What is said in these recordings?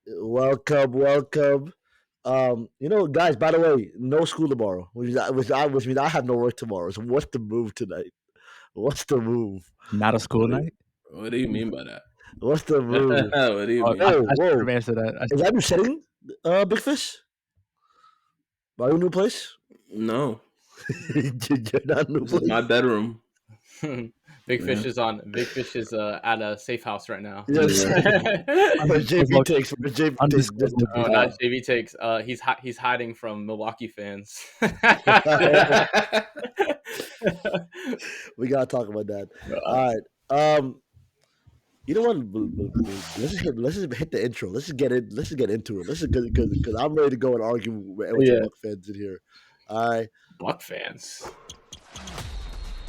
Welcome. Guys. By the way, no school tomorrow, which means I have no work tomorrow. So what's the move tonight? What's the move? Not a school night? What do you mean by that? What's the move? What do you Oh, mean? I Whoa! should have answered that. Is that you setting, Big Fish? Are you new place? No, You're not new this is place. my bedroom. Big Fish Yeah. is on. Big Fish is at a safe house right now. Yes. Where's JB takes? Where's JB takes? Undisclosed Oh, location. not JV takes. He's hiding from Milwaukee fans. We gotta talk about that. All right. You know what? Let's just hit the intro. Let's just get in. Let's just get into it. Let's just because I'm ready to go and argue with Yeah. Buck fans in here. All right. Buck fans.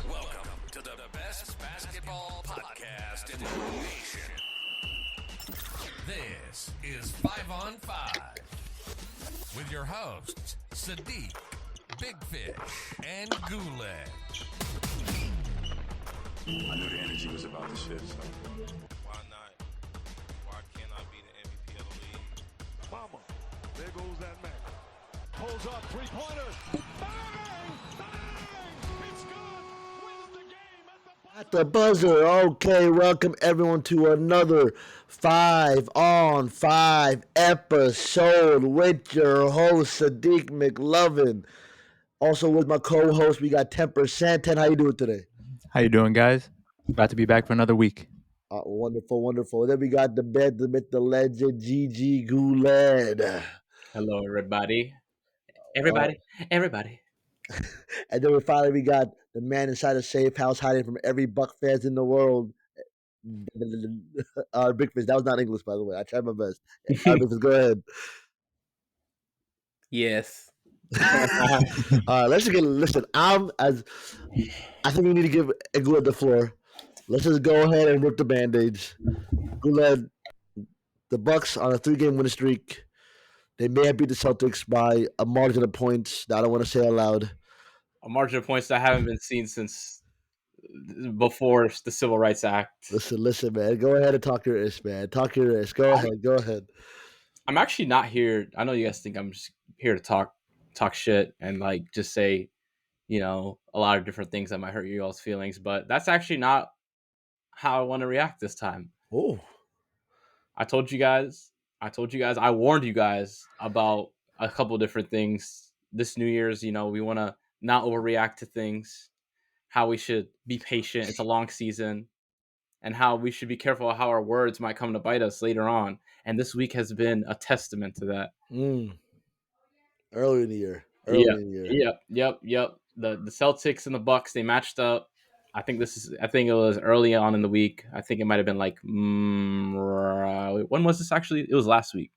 Welcome to the best basketball podcast in the nation. This is 5 on 5 with your hosts, Sadik, Big Fish, and Guled. I knew the energy was about to shift, so. Why not? Why can't I be the MVP of the league? Mama, there goes that man. Pulls up, three-pointer. Bang! Bang! It's good. Wins the game At the buzzer. Okay, welcome everyone to another 5 on 5 episode with your host Sadiq McLovin. Also with my co-host, we got 10%. 10, how you doing today? How you doing, guys? Glad to be back for another week. Wonderful. Then we got the myth, the legend, Gigi Guled. Hello, everybody. Everybody. And then we got the man inside the safe house hiding from every Buck fans in the world. Big Fish. That was not English, by the way. I tried my best. Big Fish, go ahead. Yes. Let's just listen. I think we need to give Guled the floor. Let's just go ahead and rip the band-aids. Guled, the Bucks on a 3-game winning streak. They may have beat the Celtics by a margin of points that I don't want to say aloud. A margin of points that haven't been seen since before the Civil Rights Act. Listen, man. Go ahead and talk your ish, man. Talk your ish. Go ahead. I'm actually not here. I know you guys think I'm just here to talk shit and like just say, a lot of different things that might hurt you all's feelings, but that's actually not how I want to react this time. Oh. I told you guys, I warned you guys about a couple different things. This New Year's, we want to not overreact to things, how we should be patient. It's a long season, and how we should be careful of how our words might come to bite us later on. And this week has been a testament to that. Early in the year. Yep. The Celtics and the Bucks, they matched up. I think it was early on in the week. I think it might have been like when was this actually? It was last week.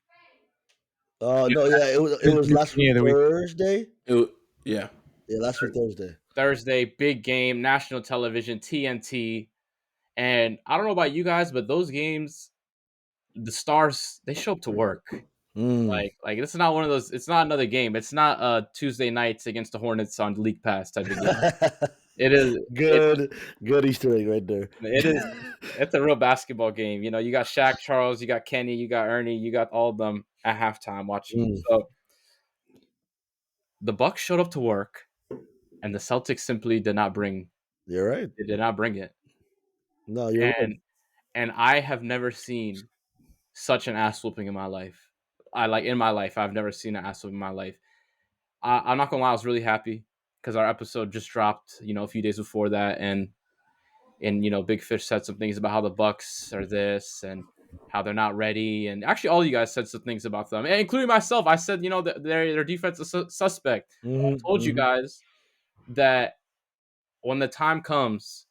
It was last week Thursday. Yeah, last week Thursday. Thursday, big game, national television, TNT. And I don't know about you guys, but those games, the stars, they show up to work. Like this is not one of those. It's not another game. It's not Tuesday nights against the Hornets on League Pass type of game. It is good Easter egg right there. It is. It's a real basketball game. You got Shaq, Charles, you got Kenny, you got Ernie, you got all of them at halftime watching. So the Bucks showed up to work, and the Celtics simply did not bring. You're right. They did not bring it. No, you're right. And I have never seen such an ass whooping in my life. I've never seen an ass whooping in my life. I'm not gonna lie, I was really happy because our episode just dropped, a few days before that, and Big Fish said some things about how the Bucks are this and how they're not ready, and actually all you guys said some things about them, and including myself. I said, their defense is suspect. I told you guys that when the time comes,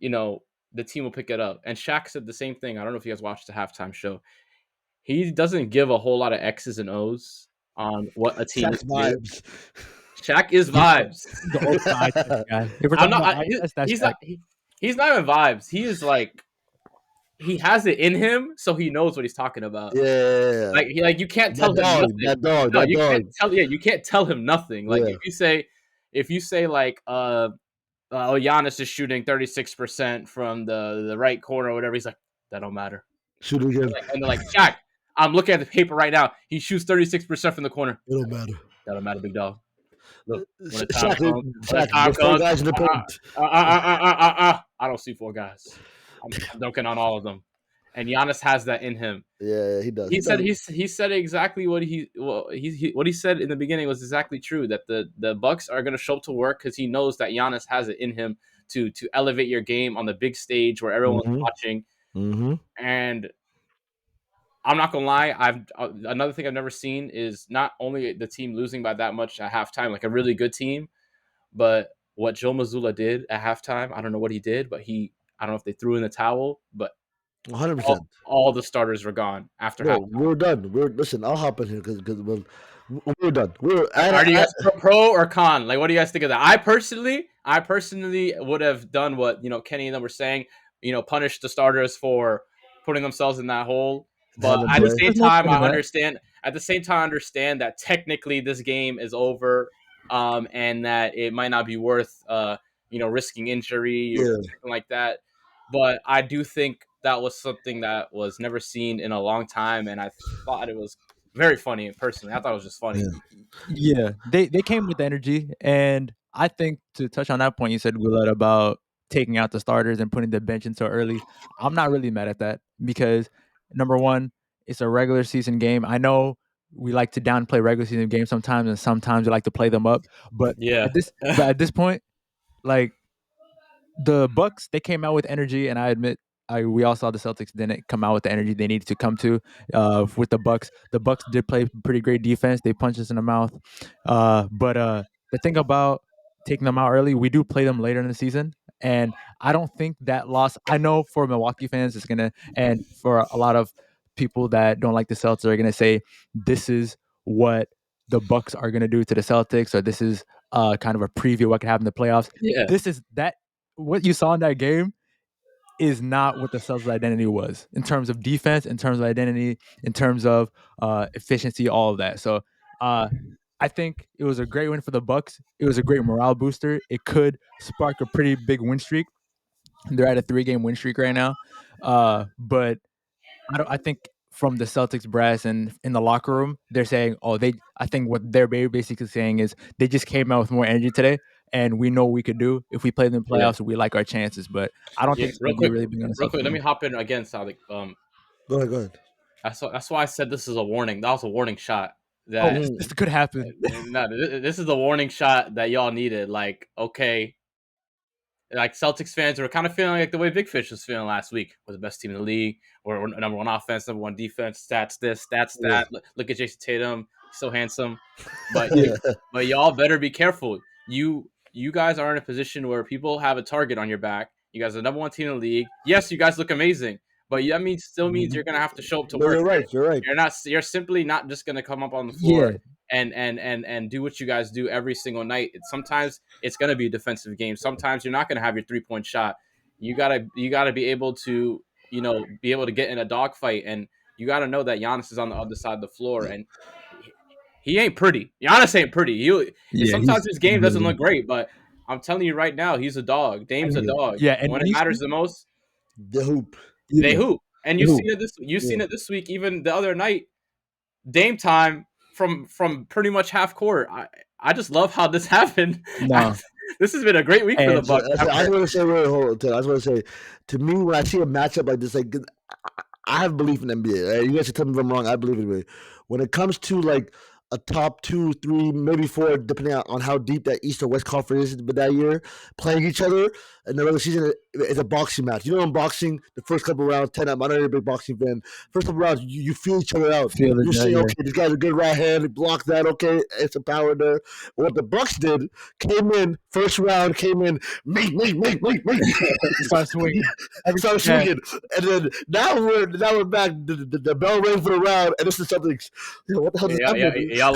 the team will pick it up. And Shaq said the same thing. I don't know if you guys watched the halftime show. He doesn't give a whole lot of X's and O's on what a team is vibes. Shaq is vibes. He's not even vibes. He is like, he has it in him, so he knows what he's talking about. Yeah. Like you can't tell him nothing. You can't tell him nothing. Like if you say like Giannis is shooting 36% from the right corner or whatever, he's like, that don't matter. Shoot again. And they're like, Shaq, I'm looking at the paper right now. He shoots 36% from the corner. It don't matter. That don't matter, big dog. Look, when the time Shaq, comes, there's 4 guys in the paint. I don't see 4 guys. I'm dunking on all of them. And Giannis has that in him. Yeah, he does. He said exactly what he said in the beginning was exactly true, that the Bucks are going to show up to work because he knows that Giannis has it in him to elevate your game on the big stage where everyone's watching. Mm-hmm. And I'm not gonna lie, another thing I've never seen is not only the team losing by that much at halftime, like a really good team, but what Joe Mazzulla did at halftime. I don't know what he did, but I don't know if they threw in the towel, but 100%. all the starters were gone after No, halftime. we're done. Listen. I'll hop in here because we're done. Are you guys pro or con? Like, what do you guys think of that? I personally would have done what Kenny and them were saying. Punish the starters for putting themselves in that hole. But at the same time, I understand. At the same time, I understand that technically this game is over, and that it might not be worth, risking injury or something like that. But I do think that was something that was never seen in a long time, and I thought it was very funny. Personally, I thought it was just funny. Yeah, they came with energy, and I think to touch on that point you said, Guled, about taking out the starters and putting the bench in so early. I'm not really mad at that because number one, it's a regular season game. I know we like to downplay regular season games sometimes, and sometimes we like to play them up. But Yeah, at this point, like the Bucks, they came out with energy, and I admit we all saw the Celtics didn't come out with the energy they needed to come to with the Bucks. The Bucks did play pretty great defense. They punched us in the mouth. But the thing about taking them out early, we do play them later in the season. And I don't think that loss, I know for Milwaukee fans, it's going to, and for a lot of people that don't like the Celtics are going to say, this is what the Bucks are going to do to the Celtics, or this is kind of a preview of what could happen in the playoffs. Yeah. This is that, what you saw in that game is not what the Celtics' identity was in terms of defense, in terms of identity, in terms of efficiency, all of that. So I think it was a great win for the Bucks. It was a great morale booster. It could spark a pretty big win streak. They're at a 3-game win streak right now. But I think from the Celtics brass and in the locker room, they're saying, I think what they're basically saying is they just came out with more energy today. And we know what we could do if we play in the playoffs. We like our chances, but I don't think it's real quick. Real quick, let me hop in again, Sadik. Go ahead. That's why I said this is a warning. That was a warning shot. That this could happen. No, this is the warning shot that y'all needed. Like, okay, like Celtics fans were kind of feeling like the way Big Fish was feeling last week. We're the best team in the league. We're number 1 offense, number 1 defense. Stats this, stats that. Look at Jason Tatum, he's so handsome. But but y'all better be careful. You guys are in a position where people have a target on your back. You guys are the number 1 team in the league. Yes, you guys look amazing, but that still means you're gonna have to show up to work. You're right. You're simply not just gonna come up on the floor and do what you guys do every single night. Sometimes it's gonna be a defensive game. Sometimes you're not gonna have your 3-point shot. You gotta be able to get in a dogfight, and you gotta know that Giannis is on the other side of the floor, and he ain't pretty. Giannis ain't pretty. Sometimes his game doesn't look great, but I'm telling you right now, he's a dog. Dame's a dog. Yeah, and when it matters the most, they hoop. They hoop. And you've seen it this week. Even the other night, Dame time from pretty much half court. I just love how this happened. No. This has been a great week for the Bucks. I want to say, to me, when I see a matchup like this, like I have belief in NBA. Right? You guys should tell me if I'm wrong. I believe in it. When it comes to like a top 2, 3, maybe 4, depending on how deep that East or West Conference is, but that year playing each other in the regular season is a boxing match. In boxing, the first couple rounds, 10 up. I know you're a big boxing fan. First couple rounds, you feel each other out. You say, okay, this guy's a good right hand, block that. Okay, it's a power there. What the Bucks did, came in first round, make. Start swinging. Started swinging, and then now we're back. The bell rang for the round, and this is something. What the hell is happening? Y'all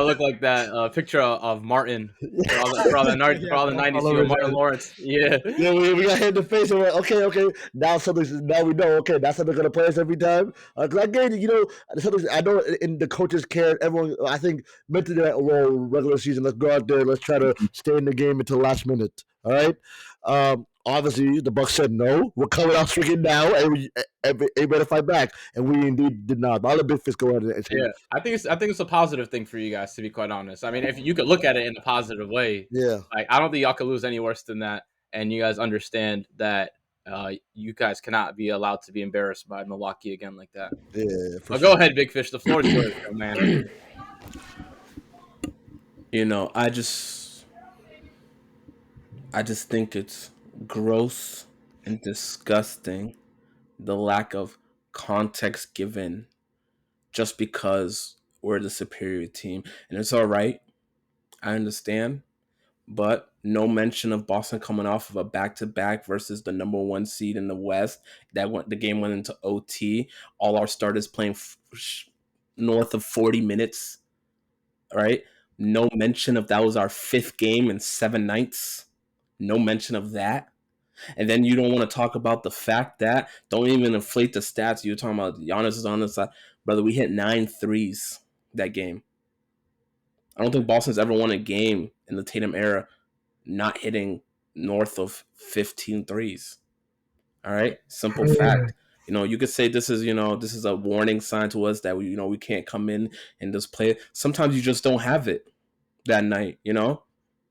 look like that picture of Martin for all the 90s Martin Lawrence. Yeah, we got hit in the face. And we're like, okay. Now we know. Okay, that's how they're gonna play us every time. Because I get the Celtics. I know in the coaches care. Everyone, I think, mentally that regular season. Let's go out there. Let's try to stay in the game until the last minute. All right. Obviously, the Bucks said no. We're coming out swinging now, and we better fight back. And we indeed did not. All the big fish go ahead and say, Yeah, I think it's a positive thing for you guys, to be quite honest. I mean, if you could look at it in a positive way, yeah, like I don't think y'all could lose any worse than that, and you guys understand that you guys cannot be allowed to be embarrassed by Milwaukee again like that. yeah. For But sure. go ahead, Big Fish. The floor is yours, young man. You know, I just think it's gross and disgusting, the lack of context given just because we're the superior team. And it's all right. I understand. But no mention of Boston coming off of a back-to-back versus the number 1 seed in the West. The game went into OT. All our starters playing north of 40 minutes, right? No mention of that was our 5th game in 7 nights. No mention of that. And then you don't want to talk about the fact that, don't even inflate the stats. You're talking about Giannis is on the side. Brother, we hit 9 threes that game. I don't think Boston's ever won a game in the Tatum era not hitting north of 15 threes. All right? Simple fact. You know, you could say this is a warning sign to us that we can't come in and just play. Sometimes you just don't have it that night, you know?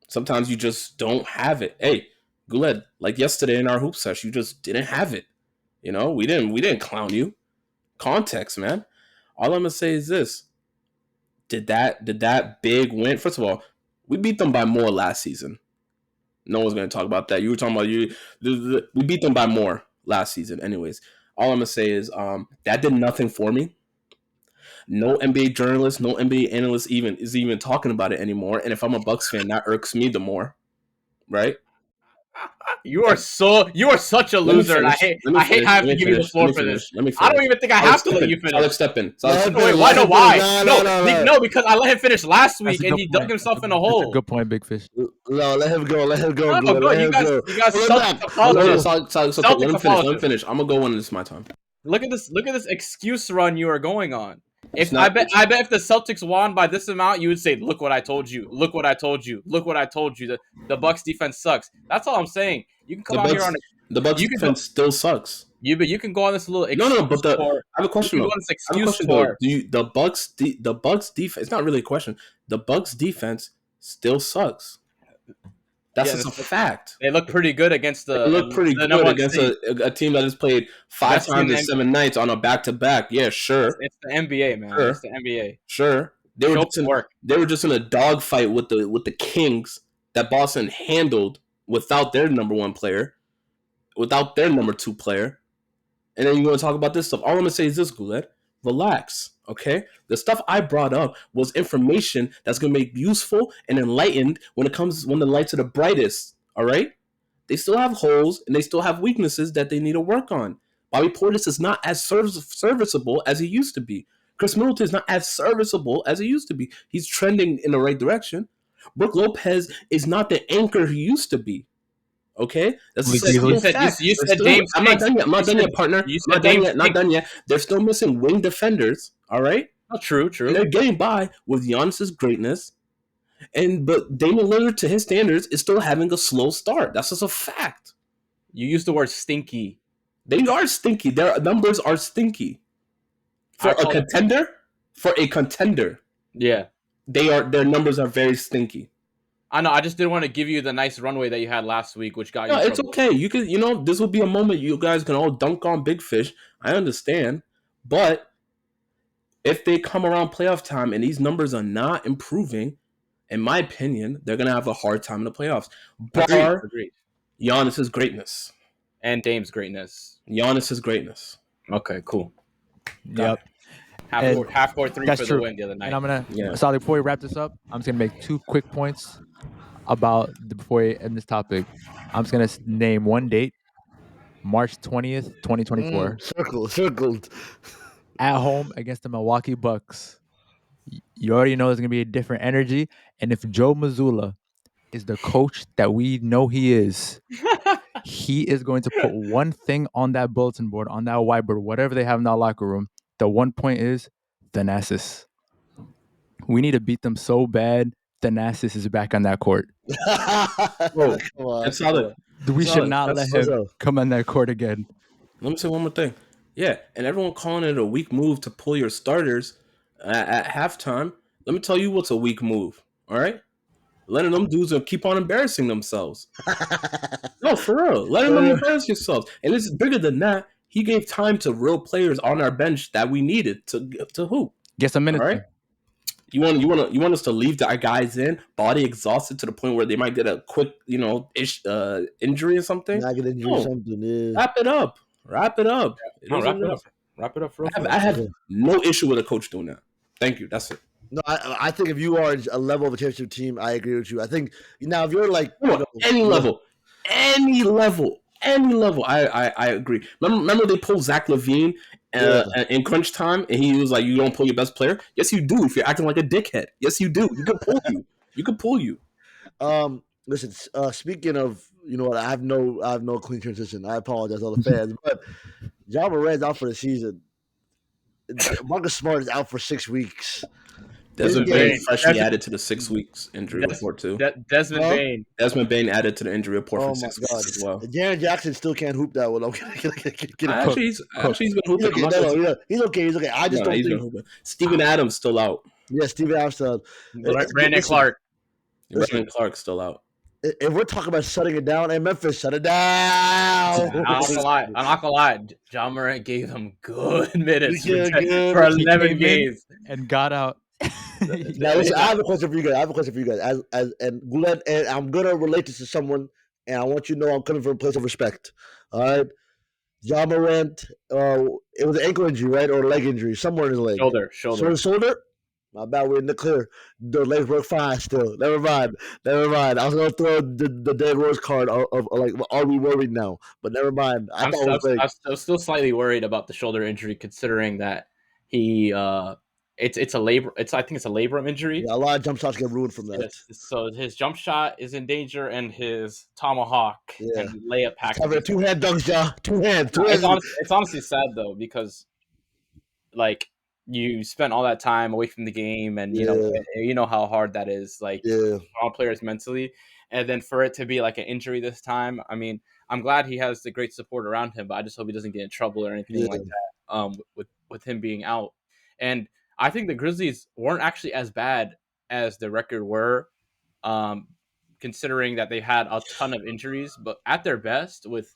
Sometimes you just don't have it. Hey, Guled, like yesterday in our hoop session, you just didn't have it. You know, we didn't clown you. Context, man. All I'm gonna say is this. Did that big win? First of all, we beat them by more last season. No one's gonna talk about that. You were talking about we beat them by more last season. Anyways, all I'm gonna say is that did nothing for me. No NBA journalist, no NBA analyst is even talking about it anymore. And if I'm a Bucks fan, that irks me the more. Right? You are such a loser, and I hate having to give you the floor for this. I don't even think I have to let you finish. Sadik, step in. Wait, why? No, why? No, because I let him finish last week, and he dug himself in a hole. Good point, Big Fish. No, let him go. No, go. You guys suck. Let him finish. I'm gonna go when it's my time. Look at this excuse run you are going on. I bet if the Celtics won by this amount, you would say, "Look what I told you. Look what I told you. Look what I told you." The Bucks defense sucks. That's all I'm saying. You can come out here on the Bucks defense still sucks. But you can go on this little excuse. No, but I have a question though. The Bucks defense. It's not really a question. The Bucks defense still sucks. That's just a fact. They look pretty good against a team that has played 5 times in 7 nights on a back-to-back. Yeah, sure. It's the NBA, man. Sure. It's the NBA. Sure. They were just in a dogfight with the Kings that Boston handled without their number 1 player, without their number 2 player. And then you want to talk about this stuff. All I'm going to say is this, Guled. Relax, okay? The stuff I brought up was information that's going to make useful and enlightened when the lights are the brightest, all right? They still have holes and they still have weaknesses that they need to work on. Bobby Portis is not as serviceable as he used to be. Chris Middleton is not as serviceable as he used to be. He's trending in the right direction. Brook Lopez is not the anchor he used to be. Okay, you said Dame. I'm not done yet, partner. Not done yet. They're still missing wing defenders. All right. Oh, true. And they're getting by with Giannis's greatness, but Damian Lillard, to his standards, is still having a slow start. That's just a fact. You used the word stinky. They are stinky. Their numbers are stinky for a contender. For a contender, yeah, their numbers are very stinky. I know. I just didn't want to give you the nice runway that you had last week, which got you. No, it's okay. You can, this will be a moment you guys can all dunk on Big Fish. I understand, but if they come around playoff time and these numbers are not improving, in my opinion, they're gonna have a hard time in the playoffs. Agreed. Giannis's greatness and Dame's greatness. Giannis's greatness. Okay, cool. Yep. Half court 3 for the win the other night. And I'm gonna Sadik, before we wrap this up, I'm just gonna make 2 quick points before we end this topic. I'm just gonna name one date, March 20th, 2024. Circled. At home against the Milwaukee Bucks. You already know there's gonna be a different energy, and if Joe Mazzulla is the coach that we know he is, he is going to put one thing on that bulletin board, on that whiteboard, whatever they have in that locker room. The one point is Thanasis. We need to beat them so bad. Thanasis is back on that court. Bro, that's solid. We should Solid. not let That's- him come on that court again. Let me say one more thing. Yeah, and everyone calling it a weak move to pull your starters at halftime. Let me tell you what's a weak move. All right, letting them dudes keep on embarrassing themselves. No, for real, letting them embarrass yourselves. And it's bigger than that. He gave time to real players on our bench that we needed to hoop. Get some All minutes. right. You want us to leave our guys in, body exhausted to the point where they might get a quick, injury or something. Nagging injury or something. Yeah. Wrap it up. Wrap it up. No, wrap it up. Wrap it up real fast. I have no issue with a coach doing that. Thank you. That's it. No, I think if you are a level of a championship team, I agree with you. I think now if you're like any level, I agree. Remember they pulled Zach LaVine in crunch time, and he was like, "You don't pull your best player." Yes, you do. If you're acting like a dickhead, yes, you do. You can pull you. You can pull you. Listen. Speaking of, you know what? I have no clean transition. I apologize to all the fans, but Ja Morant's out for the season. Marcus Smart is out for 6 weeks. Desmond Bain freshly added to the 6 weeks injury report too. Desmond Bain. Desmond Bain added to the injury report for 6 weeks as well. Jaren Jackson still can't hoop that well. Actually, he's been hooping. He's okay. I just don't think Steven Adams still out. Yeah, Steven Adams still out. Brandon Clark. Brandon Clark still out. If we're talking about shutting it down, and Memphis shut it down. I'm not gonna lie. Ja Morant gave them good minutes for 11 games and got out. Now, listen, I have a question for you guys. And Guled, and I'm gonna relate this to someone, and I want you to know I'm coming from a place of respect. All right, Ja Morant. It was an ankle injury, right, or a leg injury, somewhere in his leg. Shoulder. My bad, we're in the clear. The legs work fine still. Never mind. I was gonna throw the dead rose card of like, are we worried now? But never mind. I'm still slightly worried about the shoulder injury, considering that he it's a labor. I think it's a labrum injury. Yeah, a lot of jump shots get ruined from that. Yes, so his jump shot is in danger, and his tomahawk and layup pack. Two-hand dunks, Ja. Two hands. It's honestly sad though, because like, you spent all that time away from the game, and you know how hard that is, like, all players mentally, and then for it to be like an injury this time. I mean, I'm glad he has the great support around him, but I just hope he doesn't get in trouble or anything like that. With him being out, and I think the Grizzlies weren't actually as bad as the record were, considering that they had a ton of injuries. But at their best, with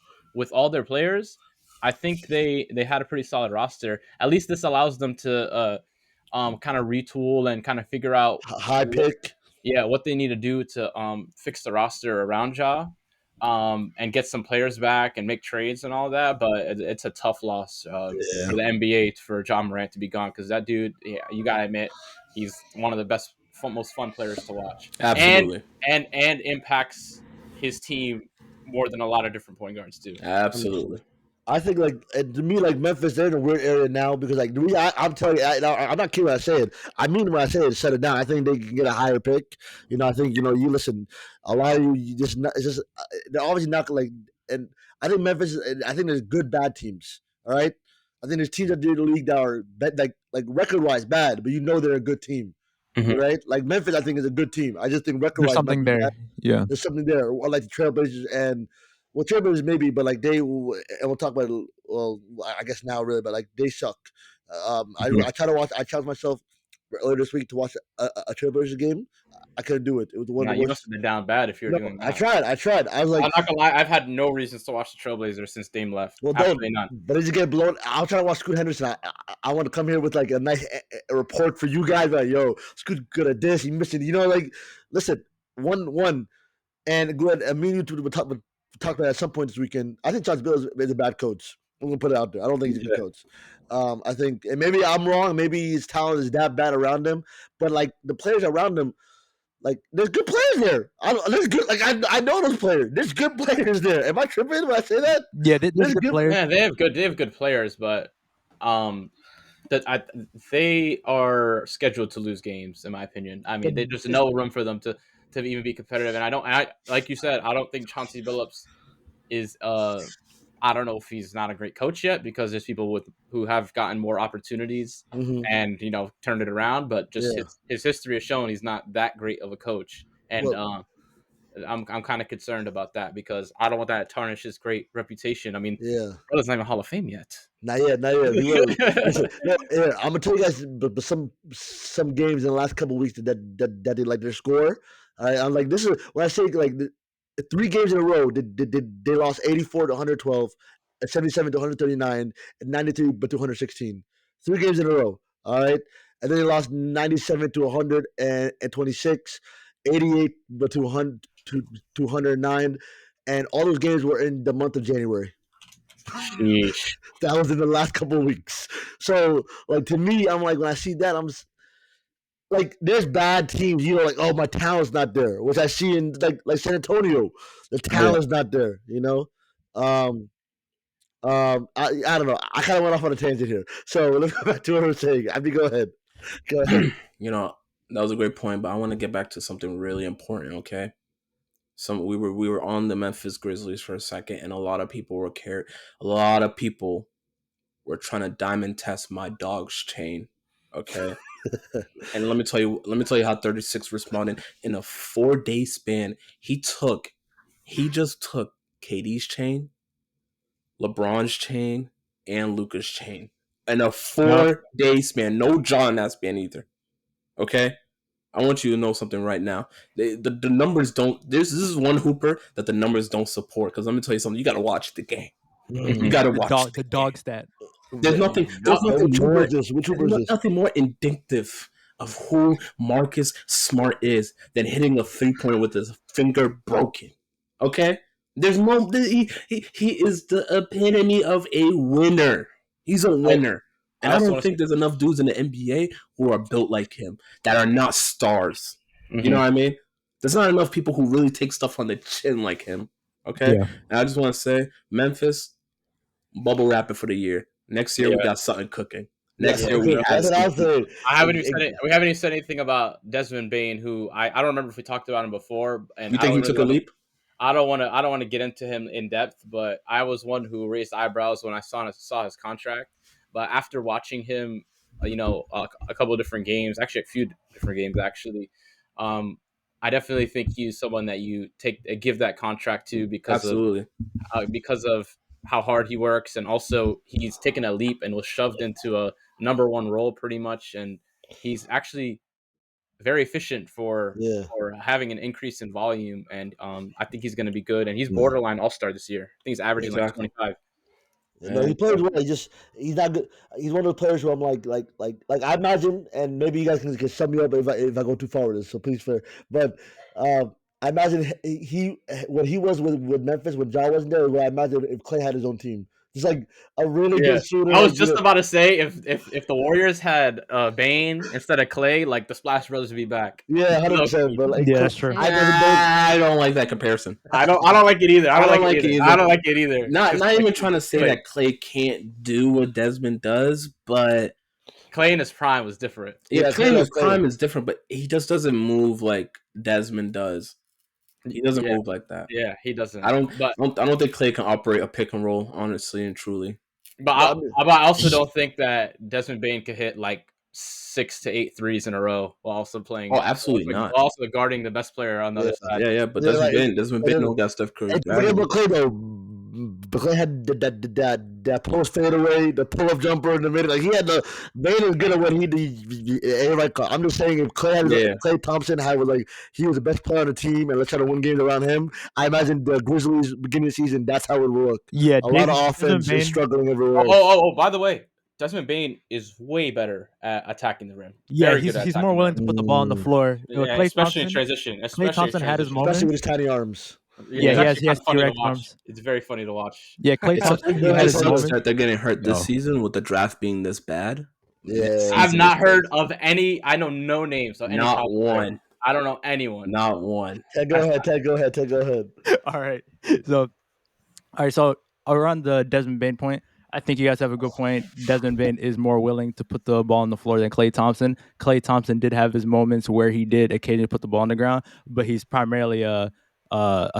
all their players, I think they had a pretty solid roster. At least this allows them to kind of retool and kind of figure out what they need to do to fix the roster around Ja, and get some players back and make trades and all that. But it's a tough loss for the NBA for Ja Morant to be gone, because that dude, you gotta admit, he's one of the best, most fun players to watch. Absolutely, and impacts his team more than a lot of different point guards do. Absolutely. I think, like, to me, like, Memphis, they're in a weird area now because, like, I'm telling you, I'm not kidding when I say it. I mean when I say it, shut it down. I think they can get a higher pick. I think, you listen, a lot of you just, it's just, they're obviously not, like, and I think Memphis, I think there's good, bad teams, all right? I think there's teams that do the league that are, like record-wise bad, but they're a good team, right? Like, Memphis, I think, is a good team. I just think record-wise, there's something there. Bad. Yeah. There's something there. Or like the Trailblazers and, well, Trailblazers maybe, but like and we'll talk about it. Well, I guess now really, but like they suck. I try to watch. I challenged myself earlier this week to watch a Trailblazers game. I couldn't do it. It was the one. You must have been down bad if you're doing that. I tried. I was like, I'm not gonna lie. I've had no reasons to watch the Trailblazers since Dame left. Well, absolutely none. But they just get blown. I'll try to watch Scoot Henderson. I want to come here with like a nice report for you guys. Like, yo, Scoot good at this. He missing. Like, listen, one, and go ahead. I mean, you will talk about it at some point this weekend. I think Josh Bill is a bad coach. I'm gonna put it out there. I don't think he's a good coach. I think, and maybe I'm wrong. Maybe his talent is that bad around him. But like the players around him, like there's good players there. There's good. Like I know those players. There's good players there. Am I tripping when I say that? Yeah, there's good players. Yeah, they have good players, but they are scheduled to lose games, in my opinion. I mean, there's just no room for them to even be competitive. And I like you said, I don't think Chauncey Billups is I don't know if he's not a great coach yet, because there's people who have gotten more opportunities and turned it around, but just his history has shown he's not that great of a coach. And I'm kind of concerned about that because I don't want that to tarnish his great reputation. I mean, Yeah. brother's not even Hall of Fame yet. Not yet, not yet. He will. Listen, no, yeah, I'm gonna tell you guys, but some games in the last couple of weeks that they like their score. I'm like, this is when I say like 3 games in a row. They lost 84 to 112, 77 to 139, and 93 but to 116. 3 games in a row. All right, and then they lost 97 to 126, 88 but to 100 to 209, and all those games were in the month of January. Sheesh. That was in the last couple of weeks. So, like to me, I'm like when I see that, like, there's bad teams. Like, oh, my talent's not there, which I see in like San Antonio, the talent's not there. I don't know. I kind of went off on a tangent here. So let's go back to what I was saying. I mean, go ahead. Go ahead. That was a great point, but I want to get back to something really important. Okay, we were on the Memphis Grizzlies for a second, and a lot of people were A lot of people were trying to diamond test my dog's chain. Okay. And let me tell you how 36 responded in a 4-day span. He just took KD's chain, LeBron's chain, and Luka's chain in a 4-day span. No John in that span either. Okay, I want you to know something right now. The numbers don't. This is one hooper that the numbers don't support. Because let me tell you something. You got to watch the game. You got to watch the dog stat. There's nothing Which more. Hooper is this? Which Hooper is this? Nothing more indicative of who Marcus Smart is than hitting a 3-pointer with his finger broken. Okay, there's no. He is the epitome of a winner. He's a winner, and I don't think there's enough dudes in the NBA who are built like him that are not stars. You know what I mean? There's not enough people who really take stuff on the chin like him. Okay, and I just want to say, Memphis, bubble wrap it for the year. Next year we got something cooking. Next year we have. We haven't even said anything about Desmond Bane, who I don't remember if we talked about him before. And you think he took a leap? I don't want to get into him in depth, but I was one who raised eyebrows when I saw his contract. But after watching him, a couple of different games, actually a few different games, I definitely think he's someone that you give that contract to because of how hard he works, and also he's taken a leap and was shoved into a number one role pretty much, and he's actually very efficient for having an increase in volume, and I think he's going to be good, and he's borderline all-star this year. I think he's averaging like 25. No, he plays well. He's not good. He's one of those players who I'm like I imagine, and maybe you guys can sum me up if I go too far with this. So please, fair. But I imagine when he was with Memphis when Ja wasn't there. I imagine if Clay had his own team, just like a really good shooter. I was just about to say if the Warriors had Bane instead of Clay, like the Splash Brothers would be back. Yeah, 100%. But like, that's true. I don't like that comparison. I don't like it either. I don't like it either. Not even trying to say that Clay can't do what Desmond does, but Clay in his prime was different. Yeah, Clay in his prime is different, but he just doesn't move like Desmond does. He doesn't move like that. Yeah, he doesn't. I don't think Clay can operate a pick and roll, honestly and truly. But I also don't think that Desmond Bane could hit like 6 to 8 threes in a row while also playing. Oh, absolutely not. Also guarding the best player on the other side. Yeah, but Desmond Bane don't got Steph Curry. But Clay though. But Clay had that post fadeaway, the pull up jumper in the middle. Like he had the Bane is good at what he did. I'm just saying if Clay Thompson he was the best player on the team, and let's try to win games around him. I imagine the Grizzlies beginning of the season, that's how it would look. Yeah, a lot of offense is struggling everywhere. Oh, by the way, Desmond Bane is way better at attacking the rim. Yeah, he's more willing to put the ball on the floor. Yeah, especially in transition. Klay Thompson had his moments. Especially with his tiny arms. Yeah, he has T-Rex arms. It's very funny to watch. Yeah, Klay Thompson had his moments. They're getting hurt this season with the draft being this bad. Yeah, I've not heard of any. I know no names. So not one. I don't know anyone. Not one. Ted, go ahead. All right. So around the Desmond Bane point, I think you guys have a good point. Desmond Bane is more willing to put the ball on the floor than Klay Thompson. Klay Thompson did have his moments where he did occasionally put the ball on the ground, but he's primarily a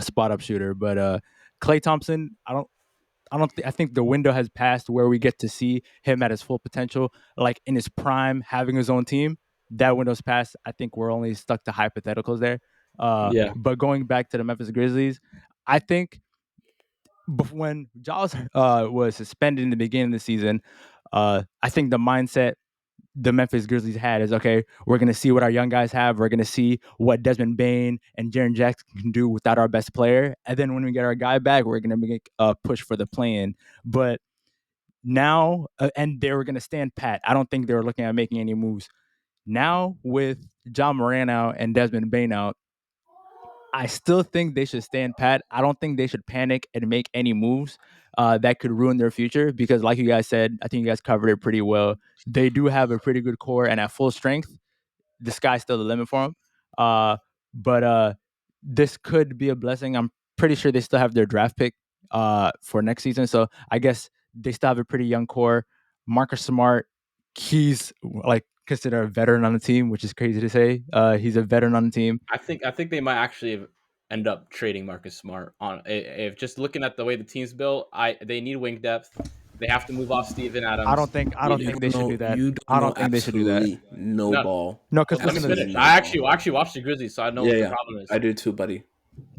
spot up shooter. But Klay Thompson, I think the window has passed where we get to see him at his full potential, like in his prime, having his own team. That window's passed. I think we're only stuck to hypotheticals there. Yeah. But going back to the Memphis Grizzlies, I think when Jaws was suspended in the beginning of the season, I think the mindset the Memphis Grizzlies had is, okay, we're going to see what our young guys have. We're going to see what Desmond Bain and Jaren Jackson can do without our best player. And then when we get our guy back, we're going to make a push for the play-in. But now, and they were going to stand pat. I don't think they were looking at making any moves. Now with Ja Morant out and Desmond Bain out, I still think they should stand pat. I don't think they should panic and make any moves that could ruin their future because, like you guys said, I think you guys covered it pretty well. They do have a pretty good core, and at full strength, the sky's still the limit for them. But this could be a blessing. I'm pretty sure they still have their draft pick for next season, so I guess they still have a pretty young core. Marcus Smart, he's like considered a veteran on the team, which is crazy to say. He's a veteran on the team. I think they might actually end up trading Marcus Smart on if just looking at the way the team's built. They need wing depth. They have to move off Steven Adams. I don't think they should do that. You don't I know don't think they should do that. absolutely no No. ball. No, because Let me listen to finish. this. I actually watched the Grizzlies, so I know what the problem is. I do too, buddy.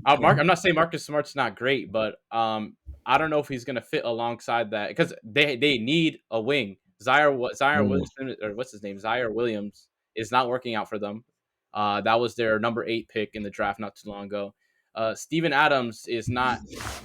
I'm not saying Marcus Smart's not great, but I don't know if he's gonna fit alongside that because they need a wing. Zaire Williams, or what's his name? Zaire Williams is not working out for them. That was their number 8 pick in the draft not too long ago. Steven Adams is not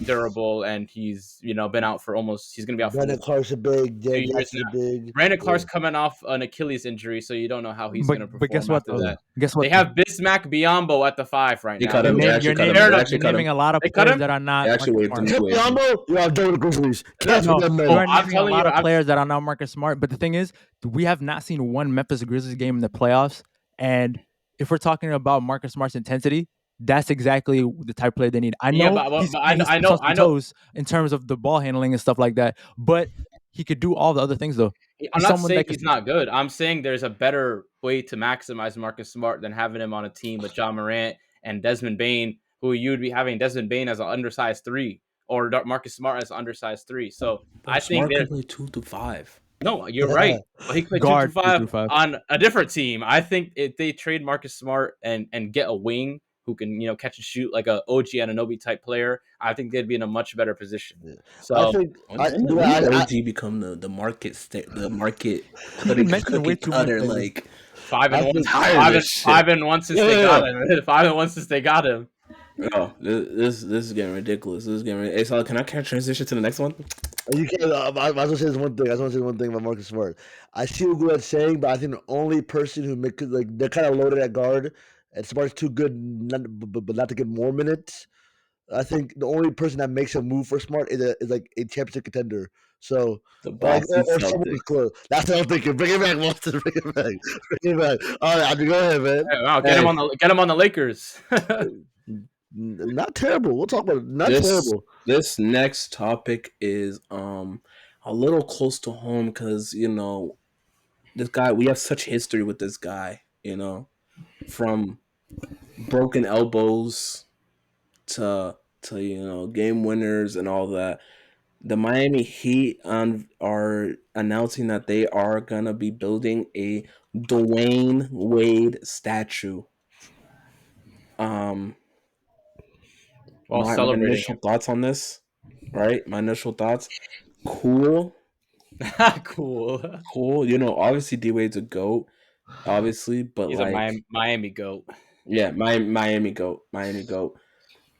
durable, and he's been out for he's gonna be out Brandon for Clark's a big, years Jaren Jackson's now. big. Brandon Clark's coming off an Achilles injury, so you don't know how he's gonna perform But guess what? after that. Guess what? They have Bismack Biombo at the 5 right They now. cut him. You're naming a lot of They cut players him? that are not. They actually Marcus waived him. Smart. Biombo, you're out with the Grizzlies. Catch No, with them, you man. are I'm naming a telling lot you, of players that are not Marcus Smart. But the thing is, we have not seen one Memphis Grizzlies game in the playoffs. And if we're talking about Marcus Smart's intensity, that's exactly the type of player they need. I know I know. toes in terms of the ball handling and stuff like that, but he could do all the other things though. I'm not saying he's not good. I'm saying there's a better way to maximize Marcus Smart than having him on a team with Ja Morant and Desmond Bain, who you'd be having Desmond Bain as an undersized 3 or Marcus Smart as an undersized 3. So I think Smart can play 2 to 5. No, you're right. But he played 2 Guard, to 2 5 on a different team. I think if they trade Marcus Smart and get a wing who can catch and shoot like a OG Anunoby type player, I think they'd be in a much better position. So I think OG become the market cookie cutter like 5-1 since they got him. 5-1 since they got him. Oh, this is getting ridiculous. Hey, so can I transition to the next one? You can't. I was gonna say this one thing. I just want to say one thing about Marcus Smart. I see what Gould's saying, but I think the only person who they're kind of loaded at guard, and Smart's too good, but not to get more minutes. I think the only person that makes a move for Smart is like a championship contender. So the Boston or someone who's close. That's what I'm thinking. Bring it back, Boston. Bring it back. Bring it back. All right, go ahead, man. Hey, wow, get him on the Lakers. Not terrible. We'll talk about it. Terrible. This next topic is a little close to home because this guy, we have such history with this guy. From broken elbows to game winners and all that. The Miami Heat are announcing that they are gonna be building a Dwayne Wade statue. My initial thoughts on this, right? My initial thoughts, cool. Obviously D Wade's a GOAT, obviously, but he's like a Miami GOAT. Yeah, Miami GOAT.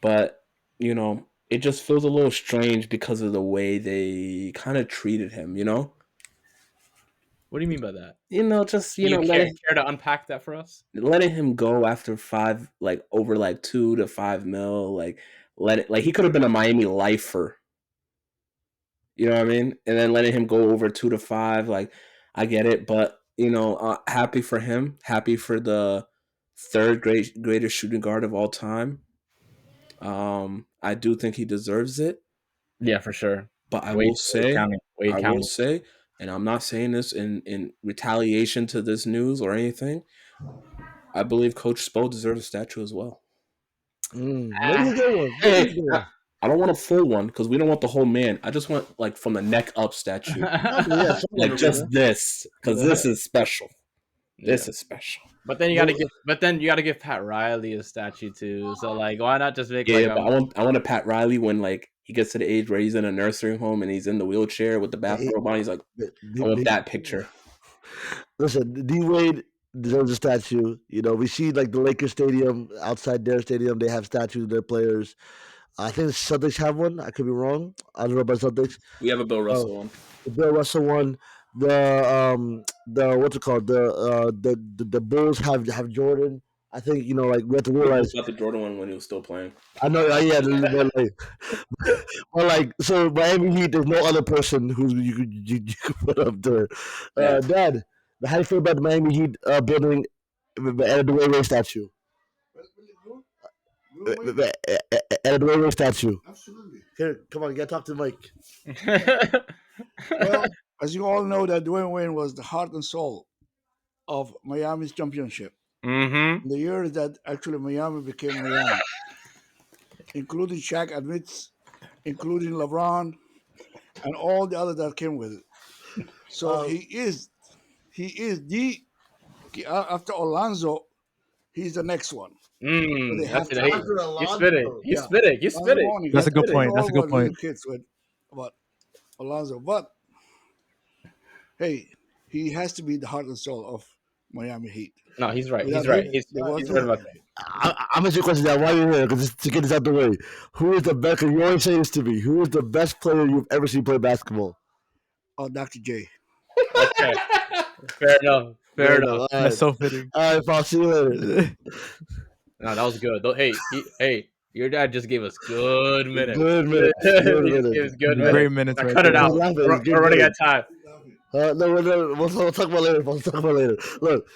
But it just feels a little strange because of the way they kind of treated him. What do you mean by that? Care to unpack that for us? Letting him go after 5, like over like 2 to 5 mil, he could have been a Miami lifer. You know what I mean? And then letting him go over 2 to 5, like I get it, but happy for him, happy for the third greatest shooting guard of all time. I do think he deserves it. Yeah, for sure. But I will say, and I'm not saying this in retaliation to this news or anything, I believe Coach Spo deserves a statue as well. Maybe a good one. I don't want a full one because we don't want the whole man. I just want like from the neck up statue. Like just this, because this is special. This is special. But then you gotta give Pat Riley a statue too. So like, why not just make Yeah, but I want a Pat Riley when like he gets to the age where he's in a nursing home and he's in the wheelchair with the bathrobe on. He's like, I want that picture. Listen, D Wade deserves a statue. You know, we see like the Lakers stadium outside their stadium, they have statues of their players. I think the Celtics have one. I could be wrong. I don't know about Celtics. We have a Bill Russell one. The Bill Russell one. The what's it called? The Bulls have Jordan. I think like we have to realize about the Jordan one when he was still playing. I know, yeah, but like so Miami Heat. There's no other person who you could put up there. Dad, how do you feel about the Miami Heat building and the Dwayne Wade statue? And a Dwayne Wade statue. Absolutely. Here, come on, you gotta talk to the mic. Well, as you all know, that Dwayne Wade was the heart and soul of Miami's championship. Mm-hmm. The year that actually Miami became Miami, including Shaq admits, including LeBron, and all the others that came with it. So he is the after Alonzo, he's the next one. You spit it. That's a good point. That's a good point. Kids with about Alonzo, but hey, he has to be the heart and soul of Miami Heat. No, he's right. He's right. He's right about that. I'm asking you a question now. Why are you here? Because to get this out the way, who is the best? You always say this to me. Who is the best player you've ever seen play basketball? Oh, Dr. J. Okay. Fair enough. Fair enough. That's so fitting. All right, I'll see you later. No, that was good. Hey, your dad just gave us good minutes. Good minutes. Great minutes. I cut it out. We're running out of time. No, we'll talk about later. Look,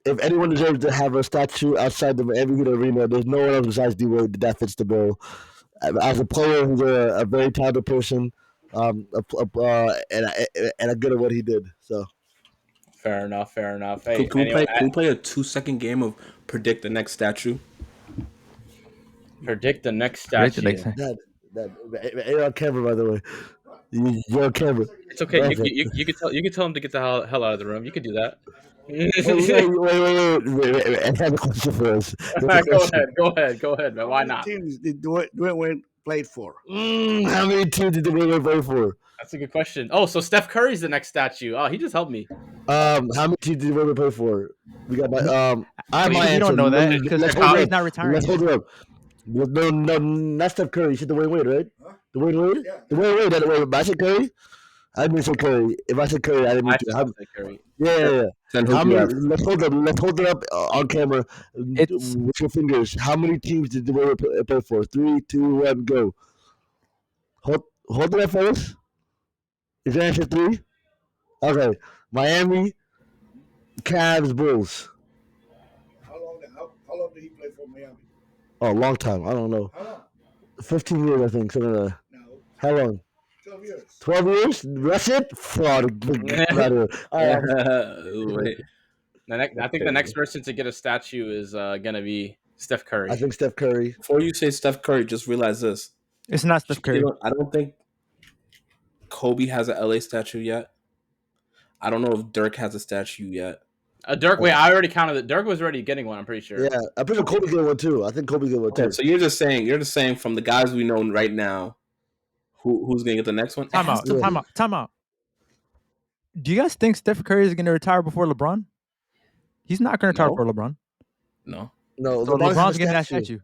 if anyone deserves to have a statue outside the Miami Heat arena, there's no one else besides D Wade that fits the bill. As a player, he's a very talented person, and good at what he did. So. Fair enough. Hey, can we play a 2-second game of predict the next statue? Predict the next statue. Dad, you're on camera, by the way. You're on camera. It's okay. You can tell him to get the hell out of the room. You can do that. Wait. I have a question for us. Go ahead, man. Why not? How many teams did Dwayne Wade played for? How many teams did Dwayne Wade play for? That's a good question. Oh, so Steph Curry's the next statue. Oh, he just helped me. How many teams did Dwayne Wade play for? We got my I have my answer. You don't know that because Curry's not retiring. Let's hold it up. No, not Steph Curry. You said Dwayne Wade, right? Huh? Dwayne Wade? Yeah. Dwayne Wade. I said Curry? I didn't say Curry. If I said Curry, I didn't mean to. Curry. Yeah. Let's hold it up on camera with your fingers. How many teams did Dwayne Wade play for? 3, 2, 1, go. Hold it up for us. Is your answer 3? Okay. Miami, Cavs, Bulls. How long did he play for Miami? Oh, a long time. I don't know. How long? 15 years, I think. Something like that. No. How long? 12 years. 12 years? That's it? Fraud. Wait. I think the next person to get a statue is gonna be Steph Curry. I think Steph Curry. Before you say Steph Curry, just realize this. It's not Steph Curry. I don't think Kobe has an LA statue yet. I don't know if Dirk has a statue yet. Dirk, wait, I already counted it. Dirk was already getting one, I'm pretty sure. Yeah, I'm pretty sure Kobe get one too. I think Kobe get one too. Okay, so you're just saying from the guys we know right now, who's gonna get the next one? Time out. Do you guys think Steph Curry is gonna retire before LeBron? He's not gonna retire before LeBron. No. So LeBron's getting that statue.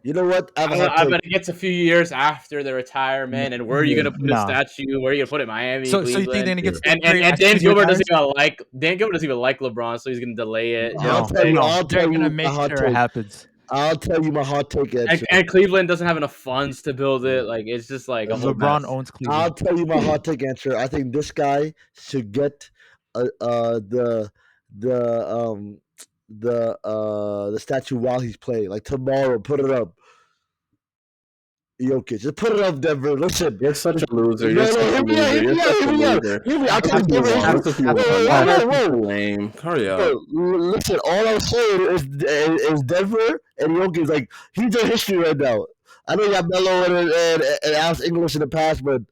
You know what? I bet it gets a few years after the retirement. And where are you going to put a statue? Where are you going to put it? Miami, so Cleveland? you think they're going to get and Dan Gilbert doesn't even like LeBron, so he's going to delay it. They're going to make sure it happens. I'll tell you my hot take. And Cleveland doesn't have enough funds to build it. Like it's just like a LeBron mess. owns Cleveland. I'll tell you my hot take answer. I think this guy should get the statue while he's playing. Like tomorrow, put it up. Jokic, just put it up, Denver. Listen, you're such a loser. Hear me. I'll tell you. Lame. Hurry up. Listen, all I'm saying is Denver and Jokic. Like he's in history right now. I know you got Melo and Alex English in the past, but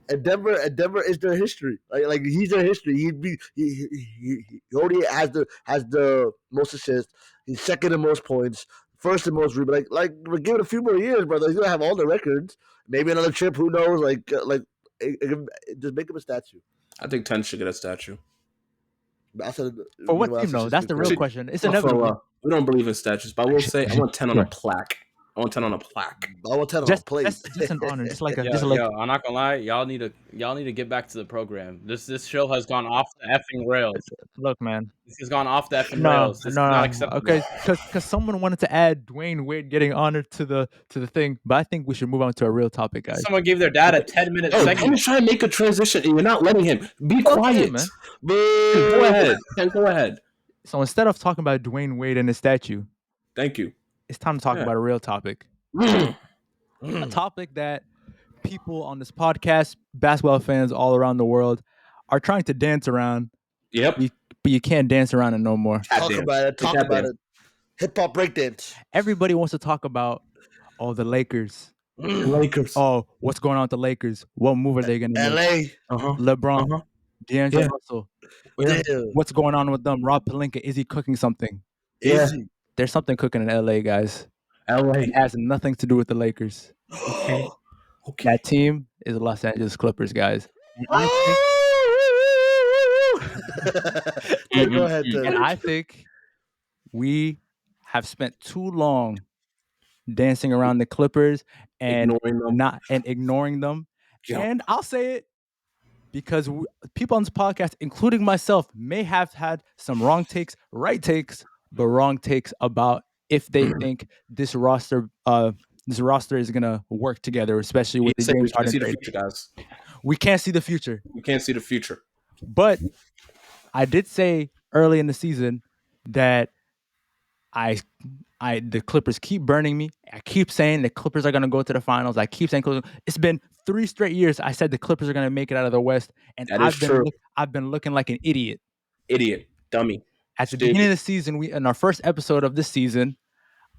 And Denver is their history. Like he's their history. He already has the most assists. He's second in most points, first in most rebounds. Like we're giving a few more years, brother. He's gonna have all the records. Maybe another chip. Who knows? Just make him a statue. I think 10 should get a statue. For what team, though? That's the real question. It's inevitable. We don't believe in statues, but I will say I want 10 on a plaque. I want 10 on a plaque. I want 10 on a plate. Just an honor, just like a. I'm not gonna lie, y'all need to get back to the program. This show has gone off the effing rails. Look, man, this has gone off the effing rails. This is not acceptable. Okay, because someone wanted to add Dwayne Wade getting honored to the thing, but I think we should move on to a real topic, guys. Someone gave their dad a 10-minute segment. I'm trying to make a transition, and you're not letting him. Be quiet, man. Go ahead. Go ahead. So instead of talking about Dwayne Wade and his statue, thank you. It's time to talk about a real topic. A topic that people on this podcast, basketball fans all around the world, are trying to dance around. Yep. But you can't dance around it no more. Talk about it. Hip hop breakdance. Everybody wants to talk about the Lakers. Lakers. Oh, what's going on with the Lakers? What move are they going to make? LA. LeBron. D'Angelo Russell. What's going on with them? Rob Pelinka, is he cooking something? Yeah. There's something cooking in LA, guys. LA. It has nothing to do with the Lakers. Okay. That team is the Los Angeles Clippers, guys. Go ahead, and I think we have spent too long dancing around the Clippers and ignoring them. Yep. And I'll say it because people on this podcast, including myself, may have had some wrong takes, right takes, but wrong takes about if they think this roster is gonna work together, especially with the James Harden trade. We can't see the future. We can't see the future. But I did say early in the season that the Clippers keep burning me. I keep saying the Clippers are gonna go to the finals. I keep saying it's been 3 straight years. I said the Clippers are gonna make it out of the West, and I've been looking like an idiot. Dummy. At the beginning of the season, in our first episode of this season,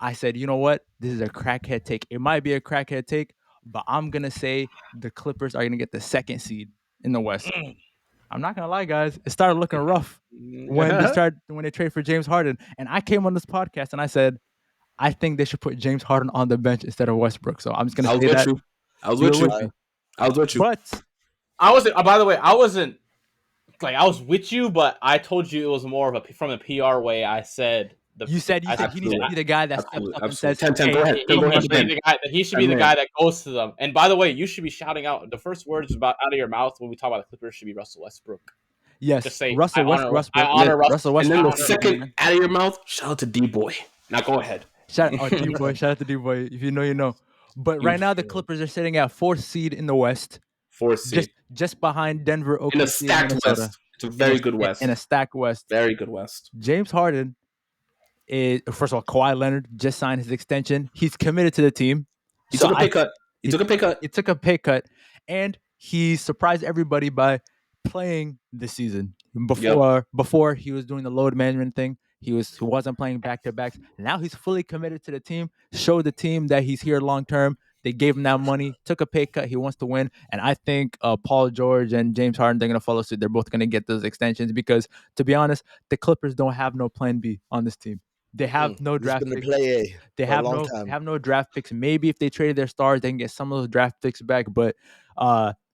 I said, you know what? This is a crackhead take. It might be a crackhead take, but I'm going to say the Clippers are going to get the 2nd seed in the West. I'm not going to lie, guys. It started looking rough when they trade for James Harden. And I came on this podcast and I said, I think they should put James Harden on the bench instead of Westbrook. So I'm just going to say that. I was with you. But I wasn't, by the way, I wasn't, I was with you, but I told you it was more of from a PR way. I said you said he needs to be the guy that steps up and says, 10, go ahead. He should be the guy that goes to them. And by the way, you should be shouting out the first words out of your mouth when we talk about the Clippers should be Russell Westbrook. Yes, just say Russell Westbrook. Russell Westbrook. And then the second out of your mouth, shout out to D-Boy. Now go ahead. Shout out to D-Boy. Shout out to D-Boy. If you know, you know. But right now the Clippers are sitting at 4th seed in the West. 4th seed. Just behind Denver, OKC, in a stacked West. It's a very good West. In a stacked West. Very good West. James Harden is, first of all, Kawhi Leonard just signed his extension. He's committed to the team. He took a pay cut. He took a pay cut. And he surprised everybody by playing this season. Before he was doing the load management thing. He wasn't playing back-to-backs. Now he's fully committed to the team. Showed the team that he's here long-term. They gave him that money, took a pay cut. He wants to win. And I think Paul George and James Harden, they're going to follow suit. They're both going to get those extensions because, to be honest, the Clippers don't have no plan B on this team. They have no draft picks. They have no draft picks. Maybe if they traded their stars, they can get some of those draft picks back. But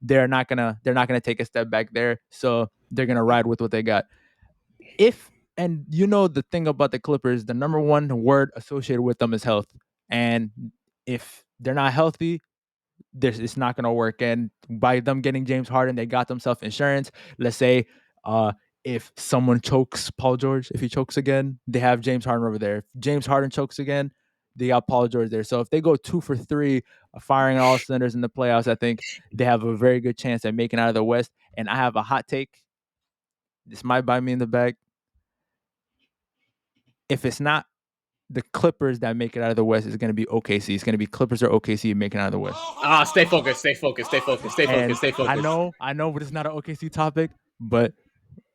they're not gonna take a step back there. So they're gonna ride with what they got. And you know the thing about the Clippers, the number one word associated with them is health. And if they're not healthy, it's not going to work. And by them getting James Harden, they got themselves insurance. Let's say if someone chokes Paul George, if he chokes again, they have James Harden over there. If James Harden chokes again, they got Paul George there. So if they go 2 for 3, firing all cylinders in the playoffs, I think they have a very good chance at making out of the West. And I have a hot take. This might bite me in the back. If it's not the Clippers that make it out of the West, it's going to be OKC. It's going to be Clippers or OKC making it out of the West. Stay focused. I know, but it's not an OKC topic, but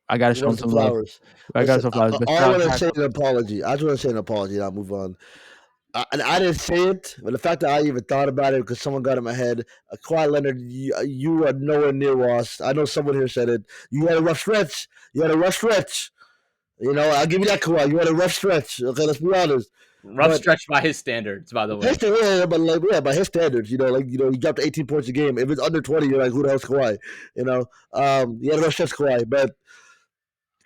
I got to show them some flowers. Love. I got some flowers. I want to say an apology. I just want to say an apology and I'll move on. And I didn't say it, but the fact that I even thought about it because someone got in my head, Kawhi Leonard, you are nowhere near Ross. I know someone here said it. You had a rough stretch. You had a rough stretch. You know, I'll give you that, Kawhi. You had a rough stretch. Okay, let's be honest. Rough stretch by his standards, by the way. By his standards, he dropped 18 points a game. If it's under 20, you're like, who the hell's Kawhi? He had a rough stretch, Kawhi, but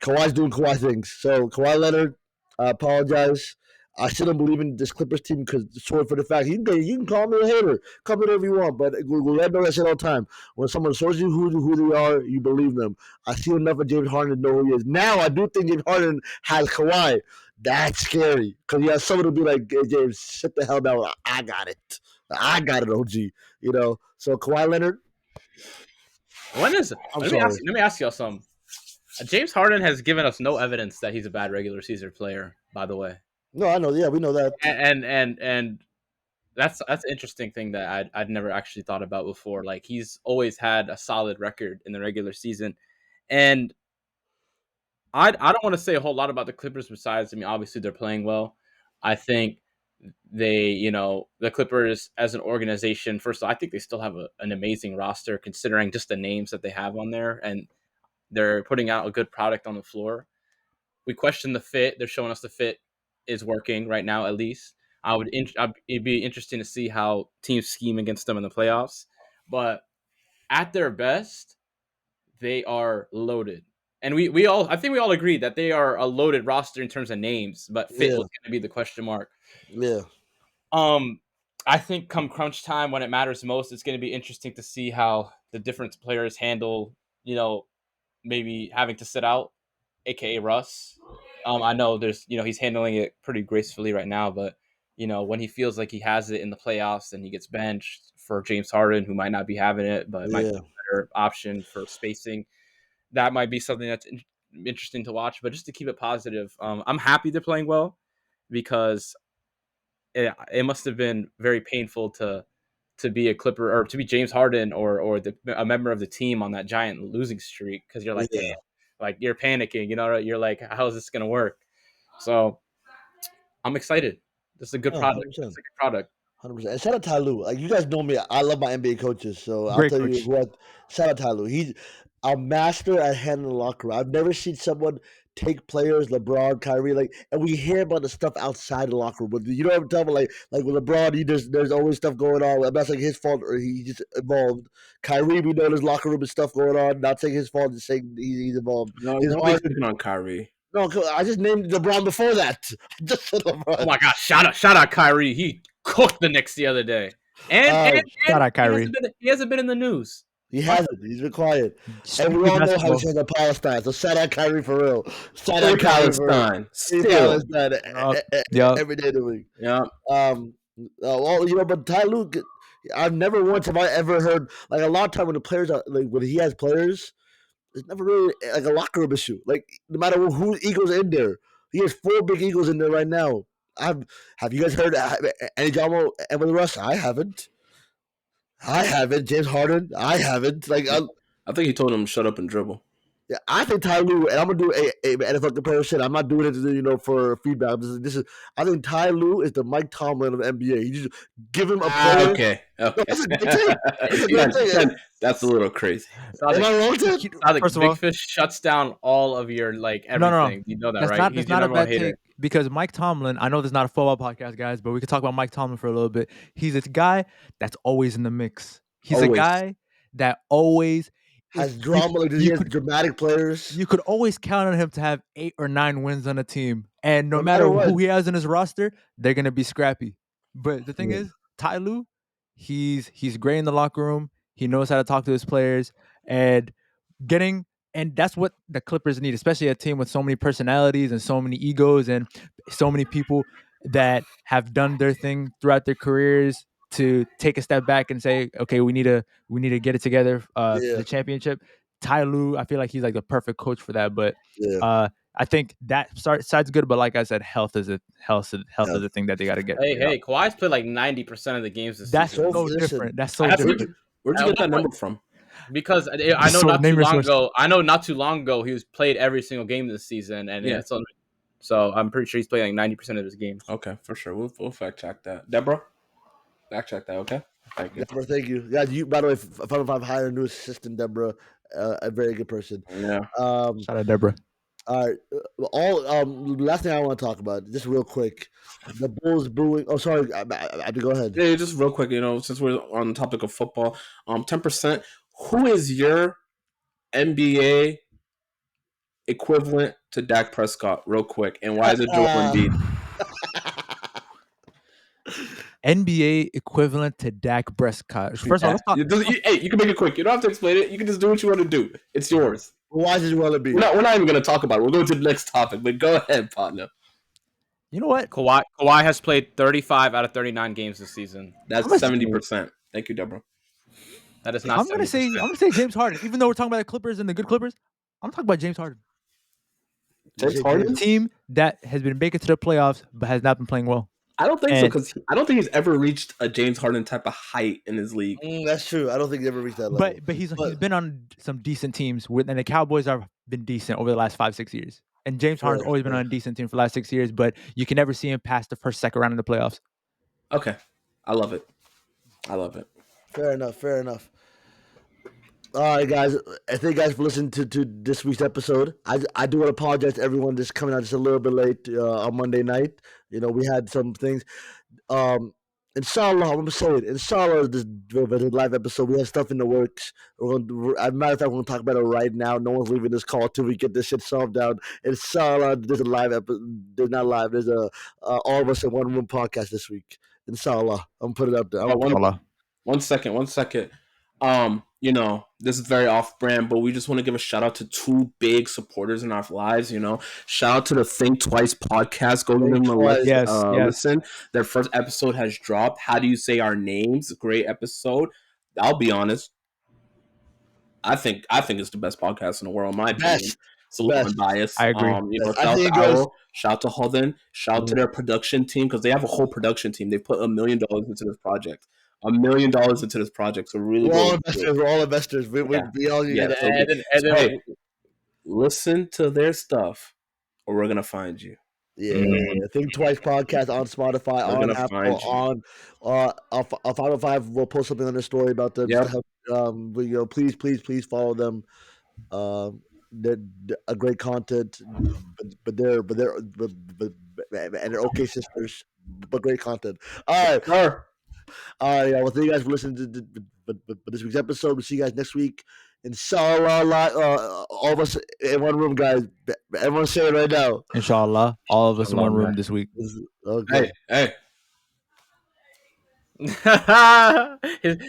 Kawhi's doing Kawhi things. So Kawhi Leonard, I apologize. I still don't believe in this Clippers team because short for the fact you can call me a hater, call me whatever you want, but we'll let know that shit all the time. When someone shows you who they are, you believe them. I see enough of James Harden to know who he is. Now I do think James Harden has Kawhi. That's scary because you have someone to be like, hey, James, sit the hell down. I got it. I got it, OG. So Kawhi Leonard. When is it? Let me ask y'all something. James Harden has given us no evidence that he's a bad regular season player, by the way. No, I know. Yeah, we know that. And that's an interesting thing that I'd never actually thought about before. Like, he's always had a solid record in the regular season. And I don't want to say a whole lot about the Clippers besides, I mean, obviously they're playing well. I think the Clippers as an organization, first of all, I think they still have an amazing roster considering just the names that they have on there, and they're putting out a good product on the floor. We question the fit. They're showing us the fit is working right now, at least. It'd be interesting to see how teams scheme against them in the playoffs. But at their best, they are loaded. And I think we all agree that they are a loaded roster in terms of names, but fit was going to be the question mark. Yeah. I think come crunch time when it matters most, it's going to be interesting to see how the different players handle, maybe having to sit out, aka Russ. I know he's handling it pretty gracefully right now, but when he feels like he has it in the playoffs and he gets benched for James Harden, who might not be having it, but might be a better option for spacing. That might be something that's interesting to watch. But just to keep it positive, I'm happy they're playing well because it must have been very painful to be a Clipper or to be James Harden or a member of the team on that giant losing streak, because you're like, damn, like you're panicking, you're like, how is this gonna work? So I'm excited. This is a good product. It's a good product. 100%. And shout out Ty Lue. Like, you guys know me. I love my NBA coaches. So Great I'll tell coach. you what. Shout out Ty Lue. He's a master at handling the locker room. I've never seen someone take players, LeBron, Kyrie, and we hear about the stuff outside the locker room. But you know what I'm talking about? Like with LeBron, there's always stuff going on. I'm not saying his fault or he's just involved. Kyrie, we know there's locker room and stuff going on. Not saying his fault, just saying he's involved. No, nobody's picking on Kyrie. No, I just named LeBron before that. Just said LeBron. Oh my gosh! Shout out Kyrie. He cooked the Knicks the other day. And shout out Kyrie. He hasn't been in the news. He hasn't. He's been quiet. And we all know how he's in Palestine. So shout out Kyrie for real. Shout out Palestine. Still. Every day of the week. Yeah. But Ty Lue, I've never once have I ever heard, like, a lot of time when the players are, like, when he has players, it's never really like a locker room issue. Like, no matter who Eagles in there, he has 4 big Eagles in there right now. Have you guys heard any drama with Russ? I haven't. James Harden, I haven't. Like, I think he told him shut up and dribble. Yeah, I think Ty Lue, and I'm gonna do a NFL comparison. I'm not doing it, for feedback. I think Ty Lue is the Mike Tomlin of the NBA. You just give him a player. Okay. That's a little crazy. Am I wrong, Ted? First of all, Big Fish shuts down all of your everything. No. You know that, that's right? That's not a bad take, because Mike Tomlin, I know this is not a football podcast, guys, but we could talk about Mike Tomlin for a little bit. He's this guy that's always in the mix. He's a guy that always has drama. He has dramatic players. You could always count on him to have 8 or 9 wins on a team, and no matter who he has in his roster, they're gonna be scrappy. But the thing is, Ty Lue, he's great in the locker room. He knows how to talk to his players, and that's what the Clippers need, especially a team with so many personalities and so many egos and so many people that have done their thing throughout their careers, to take a step back and say, okay, we need to get it together for the championship. Ty Lue, I feel like he's like the perfect coach for that. But I think that side's good. But like I said, health is a thing that they got to get. Hey, Kawhi's played like 90% of the games this That's season. so different. That's so different. Where'd you get that number from? Because I know not too long ago he was played every single game this season, and it's So I'm pretty sure he's playing like 90% of his games. Okay, for sure. We'll fact check that. Deborah, fact check that. Okay, thank you. Deborah, thank you. Yeah, you. By the way, Final Five hired a new assistant, Deborah, a very good person. Yeah. Shout out Deborah. All right. Last thing I want to talk about, just real quick, the Bulls booing. Oh, sorry. I have to go ahead. Yeah, just real quick. Since we're on the topic of football, 10%. Who is your NBA equivalent to Dak Prescott? Real quick, and why is it Joel Embiid? NBA equivalent to Dak Prescott. First of all, let's talk. You can make it quick. You don't have to explain it. You can just do what you want to do. It's yours. Why does it want to be? We're not even going to talk about it. We're going to the next topic. But go ahead, partner. You know what? Kawhi has played 35 out of 39 games this season. That's 70%. Thank you, Deborah. That is not. I'm gonna say James Harden. Even though we're talking about the Clippers and the good Clippers, I'm talking about James Harden. James Harden? A team that has been making to the playoffs but has not been playing well. I don't think so, because I don't think he's ever reached a James Harden type of height in his league. That's true. I don't think he ever reached that level. But he's been on some decent teams, and the Cowboys have been decent over the last 5-6 years. And James Harden's always been on a decent team for the last 6 years, but you can never see him past the second round in the playoffs. Okay. I love it. Fair enough. All right, guys. Thank you guys for listening to this week's episode. I do want to apologize to everyone just coming out just a little bit late on Monday night. We had some things. Inshallah, I'm gonna say it. Inshallah, this live episode, we have stuff in the works. As a matter of fact, we're gonna talk about it right now. No one's leaving this call till we get this shit solved out. Inshallah, there's a live episode. There's not live. There's a all of us in one room podcast this week. Inshallah, I'm gonna put it up there. One second. This is very off-brand, but we just want to give a shout-out to two big supporters in our lives, Shout out to the Think Twice podcast. Go give them a listen. Their first episode has dropped. How do you say our names? Great episode. I'll be honest. I think it's the best podcast in the world, in my opinion. It's a little unbiased. I agree. Shout out to Holden. Shout out to their production team, because they have a whole production team. They put $1 million into this project. $1 million into this project. So really, we're all investors. We all listen to their stuff, or we're gonna find you. Yeah, Think Twice podcast on Spotify, on Apple, on Final Five. We'll post something on their story about them. Please follow them. They're a great content, but they're okay sisters, but great content. All right. All right, well, thank you guys for listening to this week's episode. We'll see you guys next week. Inshallah, all of us in one room, guys. Everyone say it right now. Inshallah, all of us in one room this week. Okay. Hey.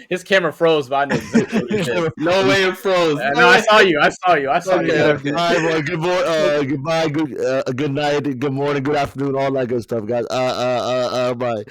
his camera froze, but I know exactly what it is. No way it froze. No, I saw you. Okay. All right, well, good morning, goodbye, good night, good morning, good afternoon, all that good stuff, guys. Bye.